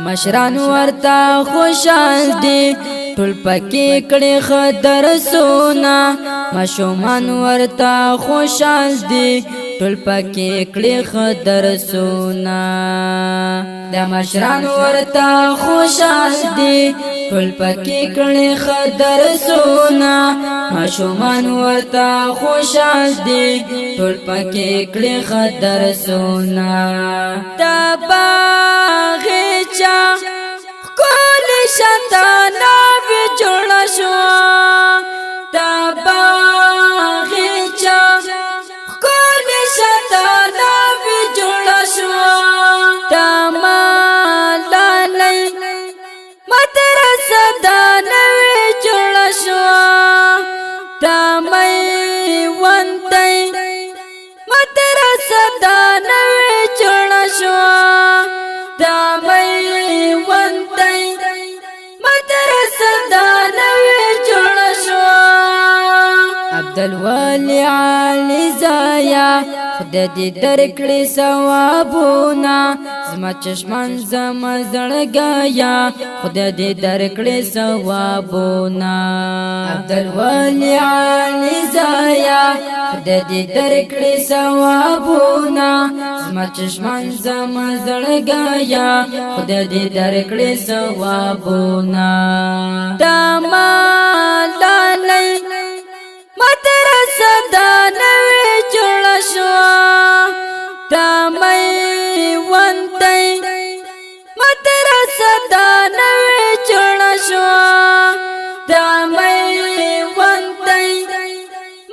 مشران ورتا خوشحال دي ټول پکې کړي خدر سونا ماشومان ورتا خوشحال دي ټول پکې کړي خدر سونا د مشران ورتا خوشحال دي ټول پکې کړي خدر سونا ماشومان ورتا خوشحال دي ټول پکې کړي خدر سونا تباغچا کول شتانا وی جوړ شو تباغچا کول شتانا وی جوړ شو تمالای مدرسه دانه وی جوړ شو تمای وندای مدرسه دانه وی جوړ شو تمای وندای مدرسه دانه وی جوړ شو عبدالولی علی زایا خدای دې درکړي ثوابونه زما چشمان زما زړګیا خدای دې درکړي ثوابونه عبدالولی علی زایا خدای دې درکړي ثوابونه زما چشمان زما زړګیا خدای دې درکړي ثوابونه تمالای مدرسه دانه وی جوړ شو تمای وندای مدرسه دانه وی جوړ شو تمای وندای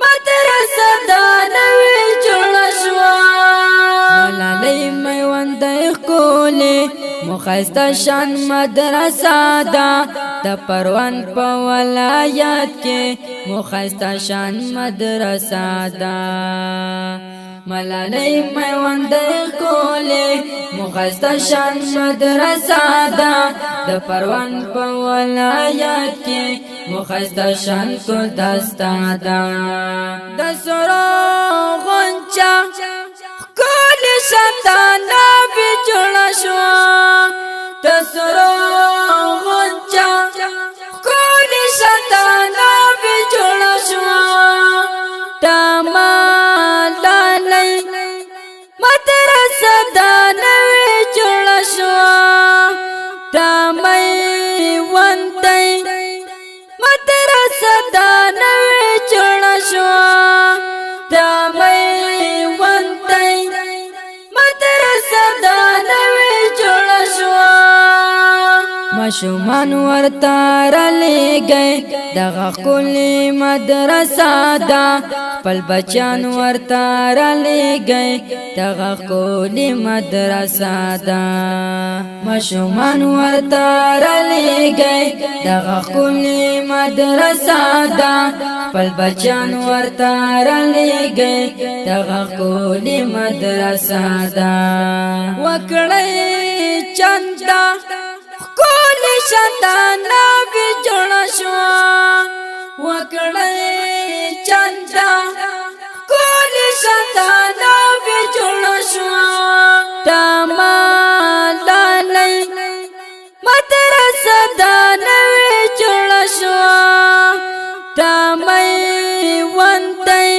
مدرسه دانه وی جوړ شو ملالای مې وندای کوله مخایسته شان مدرسه دا د پروان په ولایت کې مخایسته شان مدرسه دا ملالای میوند کوله مخایسته شان مدرسه دا د پروان په ولایت کې مخایسته شان کو دستا دا د سرو غنچا کوله شتانا به جوړ شو د سرو غنچا کوله شتانا به جوړ شو تمالای مدرسه دانه وی جوړ شو تمای وندای مدرسه دانه وی جوړ شو تمای وندای مدرسه دانه وی جوړ شو ماشومان ورته رالېږي دغه ښکلې مدرسه ده خپل بچیان ورته رالېږي دغه ښکلې مدرسه ده ماشومان ورته رالېږي دغه ښکلې مدرسه ده خپل بچیان ورته رالېږي دغه ښکلې مدرسه ده وکړئ چنده کولی شتانا وی جوړ شو وکړی چندا کولی شتانا وی جوړ شو تمالای مدرسه دانه وی جوړ شو تمای وندای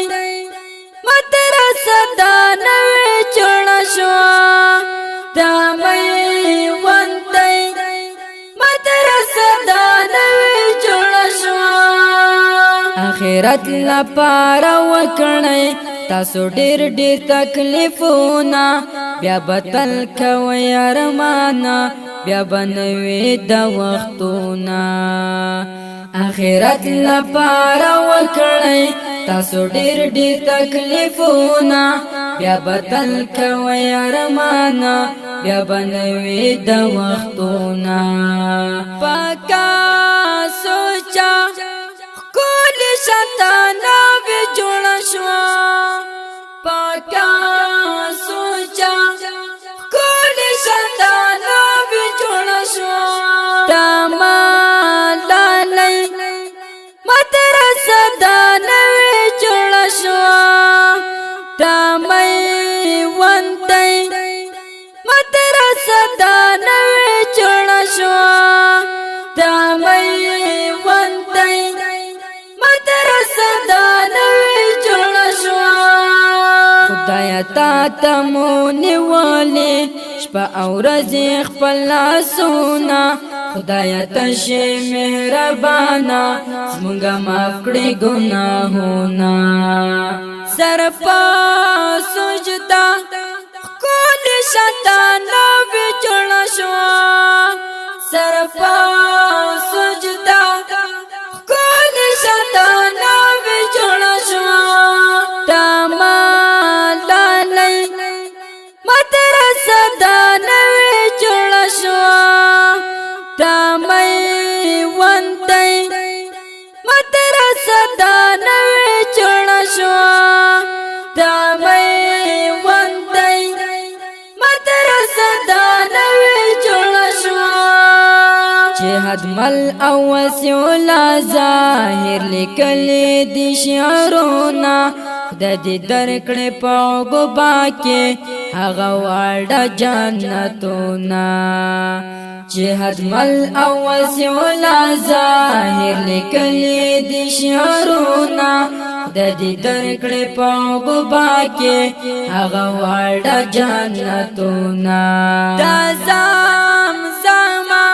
مدرسه دانه وی جوړ شو تمای وندای مدرسه دانه وی جوړ شو آخرت لپاره وکړئ تاسو ډیر ډیر تکلیفونه بیا بتل کوي ارمانه بیا بنوي د وختونه آخرت لپاره وکړئ تاسو ډیر ډیر تکلیفونه بیا بتل کوي ارمانه بیا بنوي د وختونه پکا سوچا کولی شتانا وی جوړ شو پکا سوچا کولی شتانا وی جوړ شو تمالای مدرسه دانه وی جوړ شو تمای وندای مدرسه دانه وی جوړ شوا دا مې وندای مدرسه دا نوې جوړه شوا خدای تا تمو نیولې شپه او ورځ خپل لاسونه خدای تشه مهربانا زمونږه معاف کړې ګناهونه سر په سجدا ښکلې شیطانه وې جوړه شوه سر په سجدا ښکلې شیطانه وې جوړه شوه تا ملالۍ مدرسه دا نوې جوړه شوه دا مې وندای مدرسه دا نوې جوړه شوه دا مې وندای مدرسه دا نوې جوړه شوه چې حدمل او وسیله ظاهر لیکلې دي شعرونه خدای دې درکړې په غوبا کې هغه واړه جنتونه چې حدمل او وسیله ظاهر لیکلې دي شعرونه خدای دې درکړې په غوبا کې هغه واړه جنتونه دا زمزمه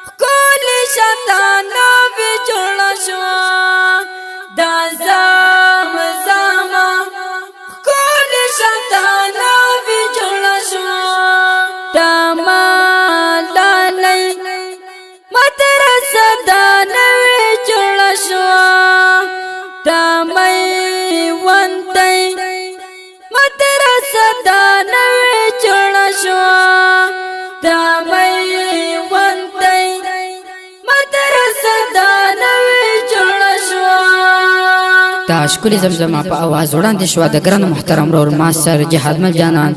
ښکلې شیطانه وې جوړه شوه دا زمزمه ښکلې شیطانه وې جوړه شوه دا ملالۍ مدرسه دا نوې جوړه شوه دا مې وندای مدرسه دا نوې جوړه شوه دا مې وندای مدرسه دا نوې جوړه شوه دا ښکلې زمزمه په اواز وړاندې شوه د ګرانو محترم رور ماسټر جهادمل جانان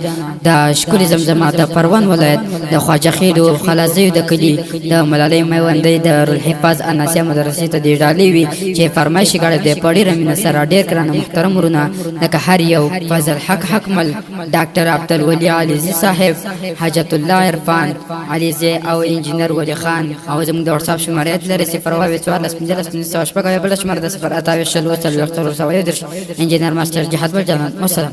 دا ښکلې زمزمه د پروان ولایت د خواجه خیلو خلازیو د کلي د ملالۍ میوندۍ د روحفاظ اناسیا مدرسې ته دې ډالۍ وي چې فرمایش یې کړی دی په ډېره مینه سره ډېر ګرانه محترم ورونه لکه هر یو فضل حق حکمل ډاکټر عبدالولي علیزي صاحب حاجت الله عرفان علیزي او انجینر ولی خان او زموږ د وټساپ شماره لري 014 15 شپږ بل شماره د 0 28 انجینر ماسټر جهادمل جانان. والسلام.